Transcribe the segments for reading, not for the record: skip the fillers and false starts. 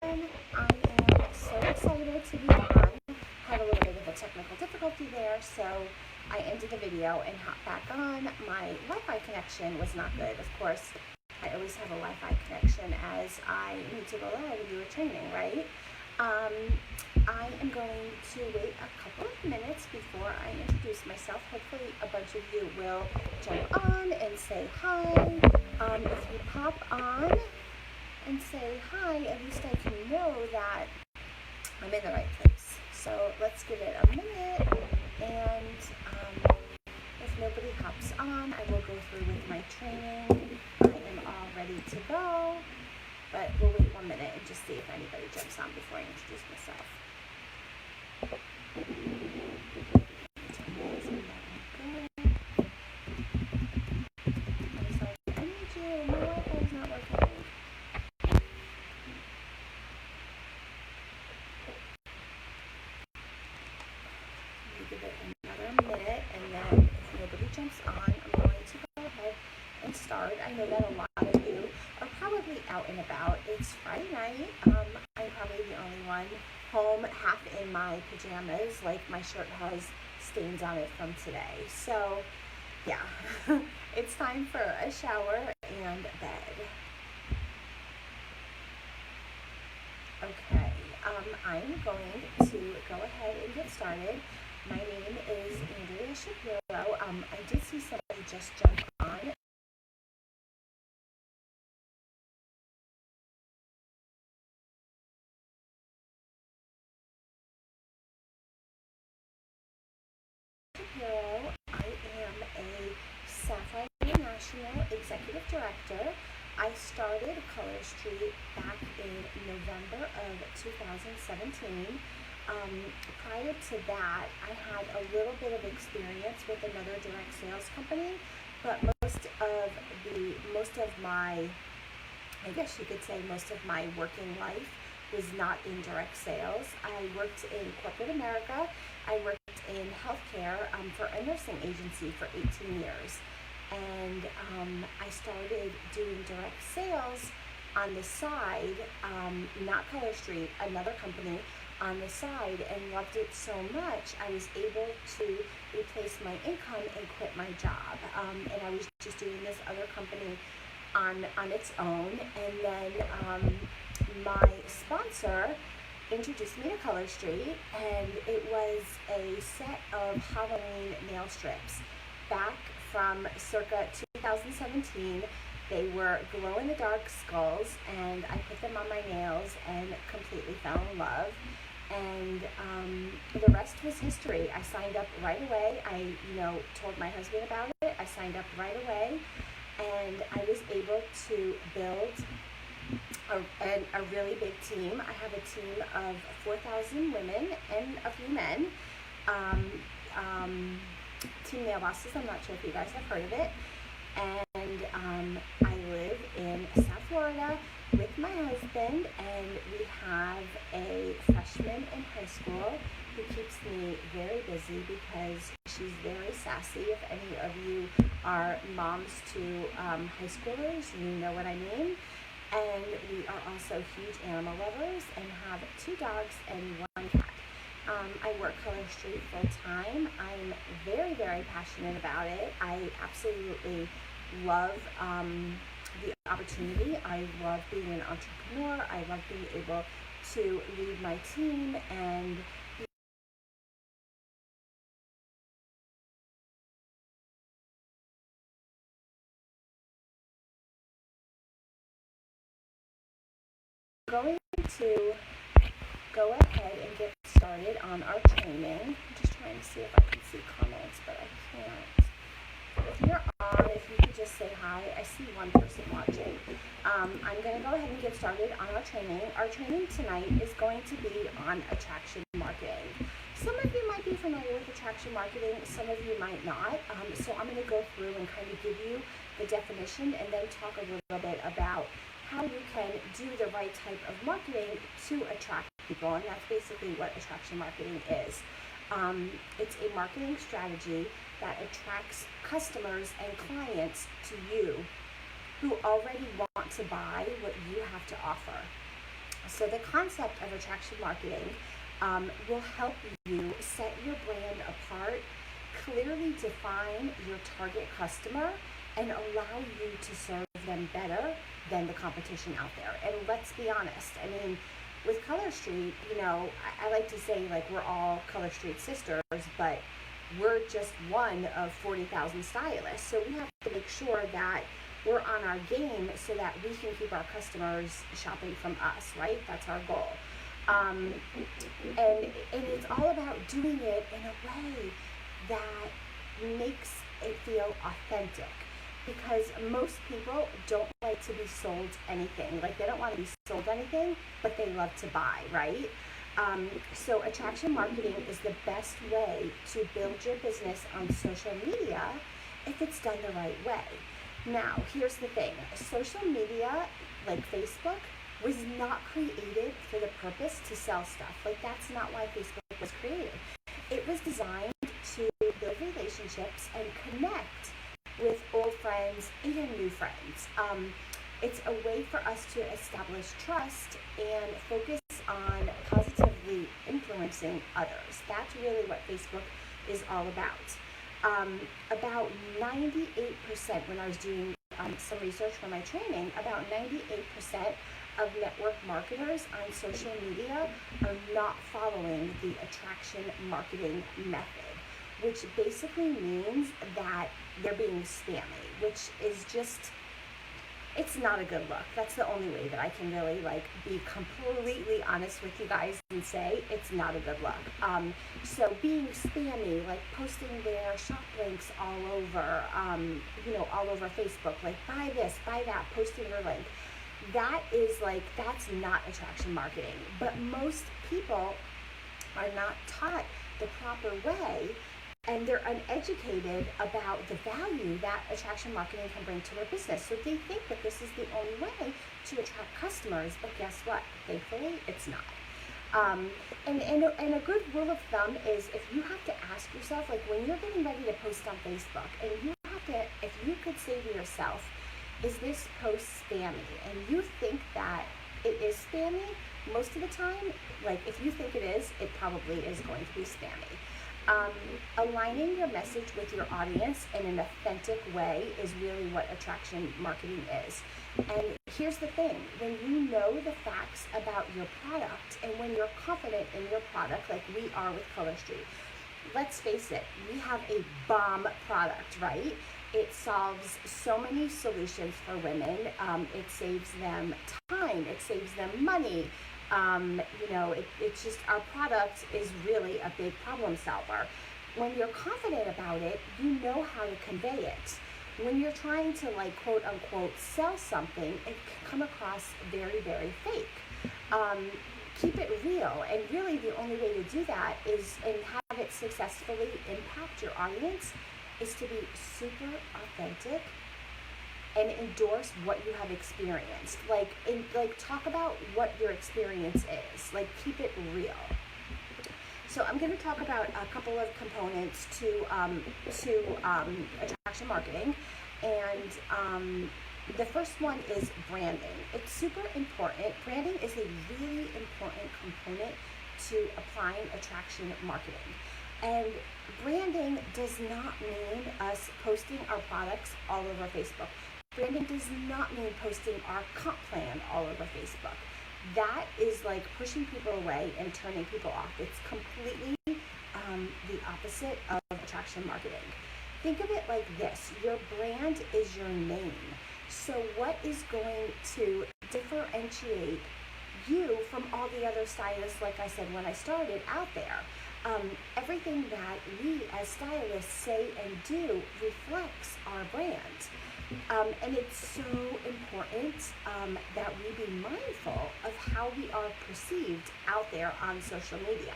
I am so excited to be on. Had a little bit of a technical difficulty there, so I ended the video and hopped back on. My Wi-Fi connection was not good. Of course, I always have a Wi-Fi connection as I need to go live and do a training, right? I am going to wait a couple of minutes before I introduce myself. Hopefully a bunch of you will jump on and say hi. If you pop on and say hi, at least I can know that I'm in the right place. So let's give it a minute, and if nobody hops on, I will go through with my training. I am all ready to go, but we'll wait 1 minute and just see if anybody jumps on before I introduce myself. I'm sorry, I need you. My Wi-Fi is not working. Give it another minute, and then if nobody jumps on, I'm going to go ahead and start. I know that a lot of you are probably out and about. It's Friday night. I'm probably the only one home, half in my pajamas, like my shirt has stains on it from today. So yeah, it's time for a shower and bed. Okay, I'm going to go ahead and get started. My name is Andrea Shapiro. I did see somebody just jump on. Shapiro. I am a Sapphire International Executive Director. I started Color Street back in November of 2017. Prior to that, I had a little bit of experience with another direct sales company, but most of my, I guess you could say most of my working life was not in direct sales. I worked in corporate America. I worked in healthcare for a nursing agency for 18 years. And I started doing direct sales on the side, not Color Street, another company, on the side, and loved it so much I was able to replace my income and quit my job. And I was just doing this other company on its own. And then my sponsor introduced me to Color Street, and it was a set of Halloween nail strips back from circa 2017. They were glow-in-the-dark skulls, and I put them on my nails and completely fell in love. And the rest was history. I signed up right away. I, told my husband about it. I signed up right away, and I was able to build a really big team. I have a team of 4,000 women and a few men. Team Nail Bosses, I'm not sure if you guys have heard of it. And I live in South Florida with my husband, and we have a freshman in high school who keeps me very busy because she's very sassy. If any of you are moms to high schoolers, you know what I mean. And we are also huge animal lovers and have 2 dogs and 1 cat. I work Color Street full time. I'm very, very passionate about it. I absolutely love the opportunity. I love being an entrepreneur. I love being able to lead my team and going to go ahead and get started on our training. I'm just trying to see if I can see comments, but I can't. If you're on, if you could just say hi. I see one person watching. I'm going to go ahead and get started on our training. Our training tonight is going to be on attraction marketing. Some of you might be familiar with attraction marketing, some of you might not. So I'm going to go through and kind of give you the definition and then talk a little bit about how you can do the right type of marketing to attract people, and that's basically what attraction marketing is. It's a marketing strategy that attracts customers and clients to you who already want to buy what you have to offer. So the concept of attraction marketing will help you set your brand apart, clearly define your target customer, and allow you to serve them better than the competition out there. And let's be honest, I mean, with Color Street, I like to say like we're all Color Street sisters, but we're just one of 40,000 stylists. So we have to make sure that we're on our game so that we can keep our customers shopping from us, right? That's our goal. And it's all about doing it in a way that makes it feel authentic, because most people don't like to be sold anything. Like, they don't want to be sold anything, but they love to buy, right? So attraction marketing is the best way to build your business on social media if it's done the right way. Now, here's the thing. Social media, like Facebook, was not created for the purpose to sell stuff. Like, that's not why Facebook was created. It was designed to build relationships and connect with old friends and new friends. It's a way for us to establish trust and focus on positively influencing others. That's really what Facebook is all about. About 98%, when I was doing some research for my training, about 98% of network marketers on social media are not following the attraction marketing method, which basically means that they're being spammy, which is just, it's not a good look. That's the only way that I can really be completely honest with you guys and say it's not a good look. So being spammy, like posting their shop links all over, all over Facebook, like buy this, buy that, posting your link. That's not attraction marketing. But most people are not taught the proper way, and they're uneducated about the value that attraction marketing can bring to their business. So they think that this is the only way to attract customers, but guess what? Thankfully, it's not. And a good rule of thumb is, if you have to ask yourself, like when you're getting ready to post on Facebook, and if you could say to yourself, is this post spammy? And you think that it is spammy, most of the time, like if you think it is, it probably is going to be spammy. Aligning your message with your audience in an authentic way is really what attraction marketing is. And here's the thing, when you know the facts about your product, and when you're confident in your product, like we are with Color Street, let's face it, we have a bomb product, right? It solves so many solutions for women. It saves them time, it saves them money. It's just, our product is really a big problem solver. When you're confident about it, you know how to convey it. When you're trying to quote unquote sell something, it can come across very, very fake. Keep it real, and really the only way to do that is, and have it successfully impact your audience, is to be super authentic and endorse what you have experienced. Talk about what your experience is. Keep it real. So I'm going to talk about a couple of components to attraction marketing, and the first one is branding. It's super important. Branding is a really important component to applying attraction marketing. And branding does not mean us posting our products all over Facebook. Branding does not mean posting our comp plan all over Facebook. That is like pushing people away and turning people off. It's completely the opposite of attraction marketing. Think of it like this. Your brand is your name. So what is going to differentiate you from all the other stylists, like I said when I started, out there? Everything that we as stylists say and do reflects our brand. And it's so important that we be mindful of how we are perceived out there on social media.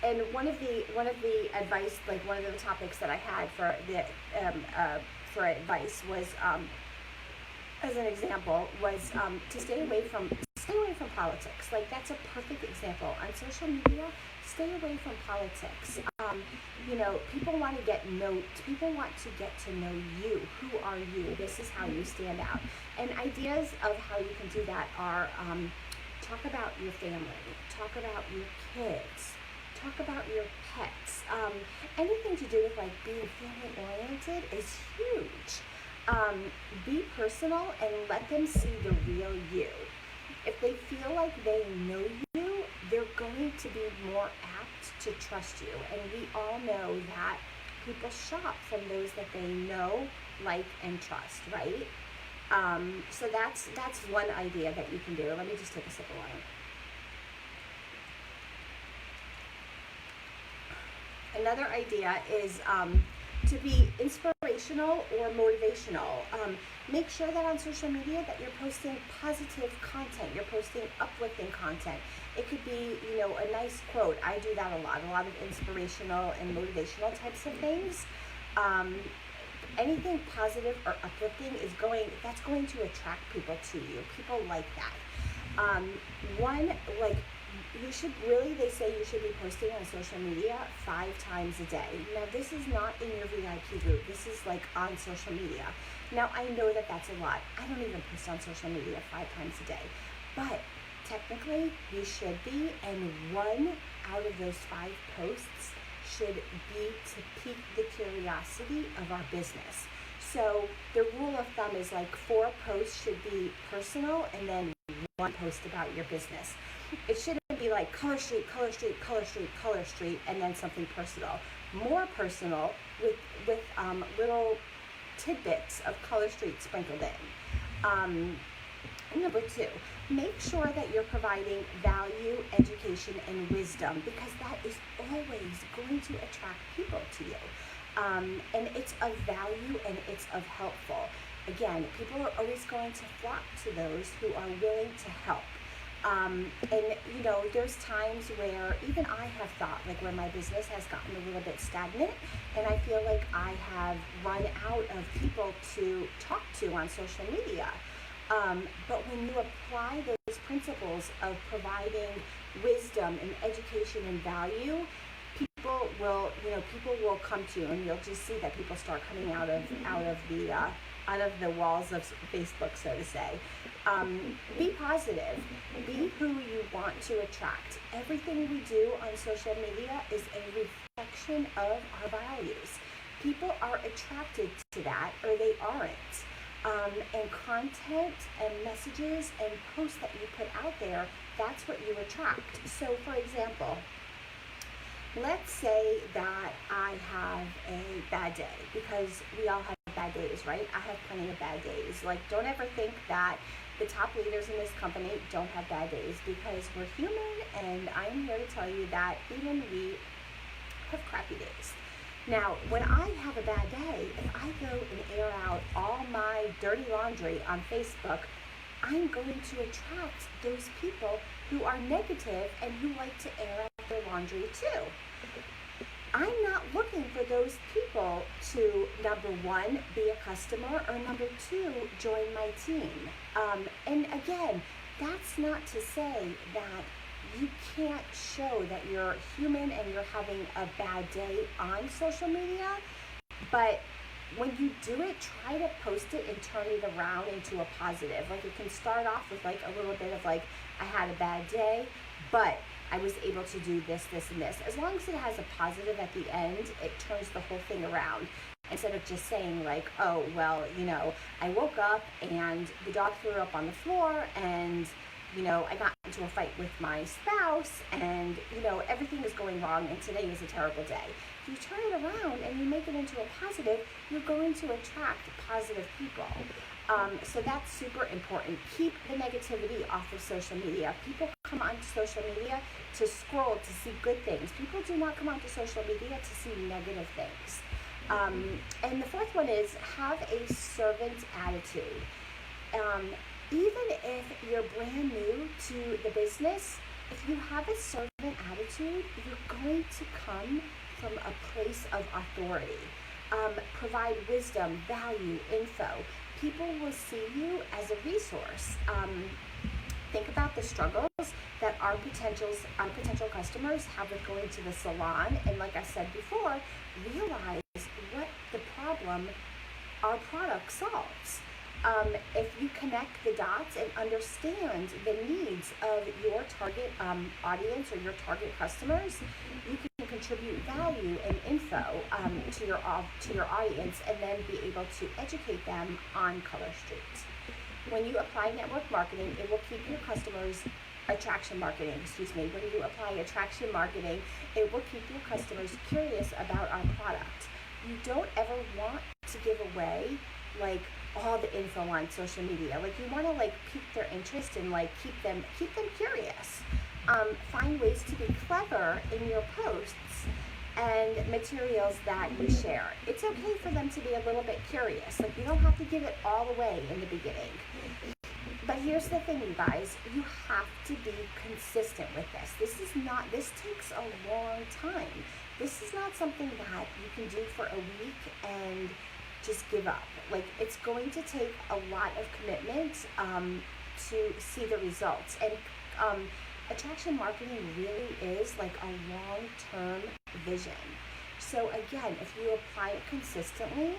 And one of the advice, like one of the topics that I had for advice was, as an example, was to stay away from politics. Like, that's a perfect example. On social media, stay away from politics. People want to get to know you. Who are you? This is how you stand out. And ideas of how you can do that are talk about your family, talk about your kids, talk about your pets. Anything to do with like being family oriented is huge. Be personal and let them see the real you. If they feel like they know you, they're going to be more apt to trust you. And we all know that people shop from those that they know, like, and trust, right? So that's one idea that you can do. Let me just take a sip of water. Another idea is to be inspirational or motivational. Make sure that on social media that you're posting positive content, you're posting uplifting content. It could be, a nice quote. I do that a lot of inspirational and motivational types of things. Anything positive or uplifting that's going to attract people to you. People like that. They say you should be posting on social media 5 times a day. Now, this is not in your VIP group. This is like on social media. Now, I know that that's a lot. I don't even post on social media 5 times a day. But technically, you should be, and 1 out of those 5 posts should be to pique the curiosity of our business. So the rule of thumb is like 4 posts should be personal and then 1 post about your business. It shouldn't be like color street, color street, color street, color street, and then something personal. More personal with little tidbits of color street sprinkled in. Number 2, make sure that you're providing value, education, and wisdom, because that is always going to attract people to you. And it's of value and it's of helpful. Again, people are always going to flock to those who are willing to help. There's times where even I have thought, like where my business has gotten a little bit stagnant, and I feel like I have run out of people to talk to on social media. But when you apply those principles of providing wisdom and education and value, people will come to you, and you'll just see that people start coming out of the walls of Facebook, so to say. Be positive. Be who you want to attract. Everything we do on social media is a reflection of our values. People are attracted to that, or they aren't. And content and messages and posts that you put out there, that's what you attract. So, for example, let's say that I have a bad day, because we all have bad days, right? I have plenty of bad days. Like, don't ever think that the top leaders in this company don't have bad days, because we're human, and I'm here to tell you that even we have crappy days. Now, when I have a bad day, if I go and air out all my dirty laundry on Facebook, I'm going to attract those people who are negative and who like to air out their laundry too. I'm not looking for those people to, number 1, be a customer, or number 2, join my team. And again, that's not to say that you can't show that you're human and you're having a bad day on social media, but when you do it, try to post it and turn it around into a positive. Like, it can start off with like a little bit of like, I had a bad day, but I was able to do this, this, and this. As long as it has a positive at the end, it turns the whole thing around. Instead of just saying like, oh, well, I woke up and the dog threw up on the floor, and I got into a fight with my spouse, and, everything is going wrong, and today is a terrible day. If you turn it around and you make it into a positive, you're going to attract positive people. So that's super important. Keep the negativity off of social media. People come onto social media to scroll, to see good things. People do not come onto social media to see negative things. And the 4th one is have a servant attitude. Even if you're brand new to the business, if you have a servant attitude, you're going to come from a place of authority. Provide wisdom, value, info. People will see you as a resource. Think about the struggles that our potential customers have with going to the salon, and like I said before, realize what the problem our product solves. If you connect the dots and understand the needs of your target audience or your target customers, you can contribute value and info to your audience, and then be able to educate them on Color Street. When you apply network marketing, it will keep your customers attraction marketing, when you apply attraction marketing, it will keep your customers curious about our product. You don't ever want to give away like all the info on social media. Like, you want to like pique their interest and like keep them curious. Find ways to be clever in your posts and materials that you share. It's okay for them to be a little bit curious. Like, you don't have to give it all away in the beginning. But here's the thing, you guys, you have to be consistent with this. This takes a long time. This is not something that you can do for a week and just give up. Like, it's going to take a lot of commitment to see the results. And attraction marketing really is like a long-term vision. So again, if you apply it consistently,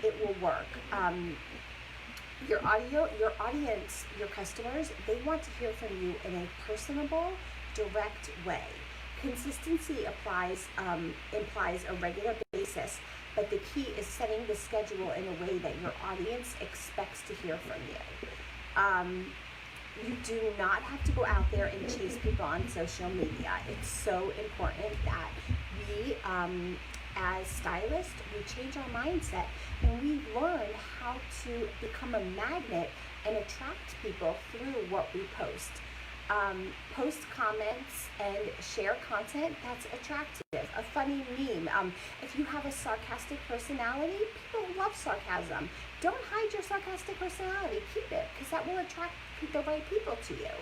it will work. Your audience, your customers, they want to hear from you in a personable, direct way. Consistency implies a regular basis, but the key is setting the schedule in a way that your audience expects to hear from you. You do not have to go out there and chase people on social media. It's so important that we, as stylists, we change our mindset and we learn how to become a magnet and attract people through what we post. Post comments and share content that's attractive. A funny meme. If you have a sarcastic personality, people love sarcasm. Don't hide your sarcastic personality. Keep it, because that will attract the right people to you.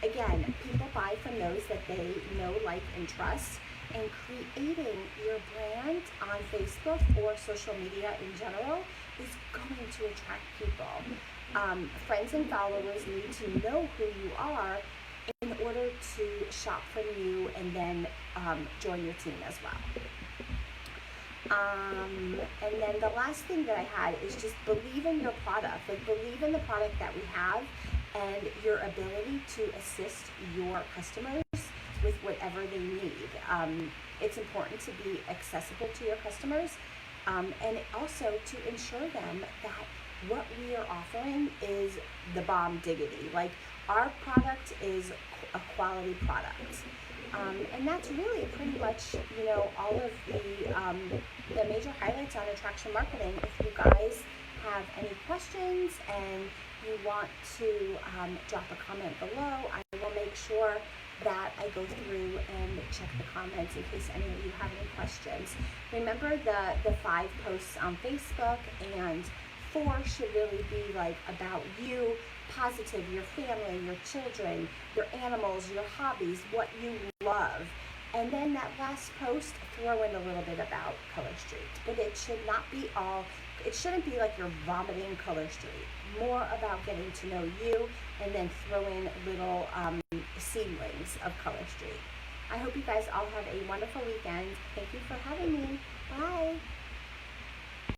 Again, people buy from those that they know, like, and trust. And creating your brand on Facebook or social media in general is going to attract people. Friends and followers need to know who you are in order to shop from you and then join your team as well. And then the last thing that I had is just believe in your product. Like, believe in the product that we have and your ability to assist your customers with whatever they need. It's important to be accessible to your customers, and also to ensure them that what we are offering is the bomb diggity. Like, our product is a quality product. And that's really pretty much, all of the major highlights on attraction marketing. If you guys have any questions and you want to drop a comment below, I will make sure that I go through and check the comments in case any of you have any questions. Remember, the 5 posts on Facebook, and 4 should really be like about you, positive, your family, your children, your animals, your hobbies, what you love. And then that last post, throw in a little bit about Color Street. But it should not be it shouldn't be like you're vomiting Color Street. More about getting to know you, and then throw in little seedlings of Color Street. I hope you guys all have a wonderful weekend. Thank you for having me. Bye.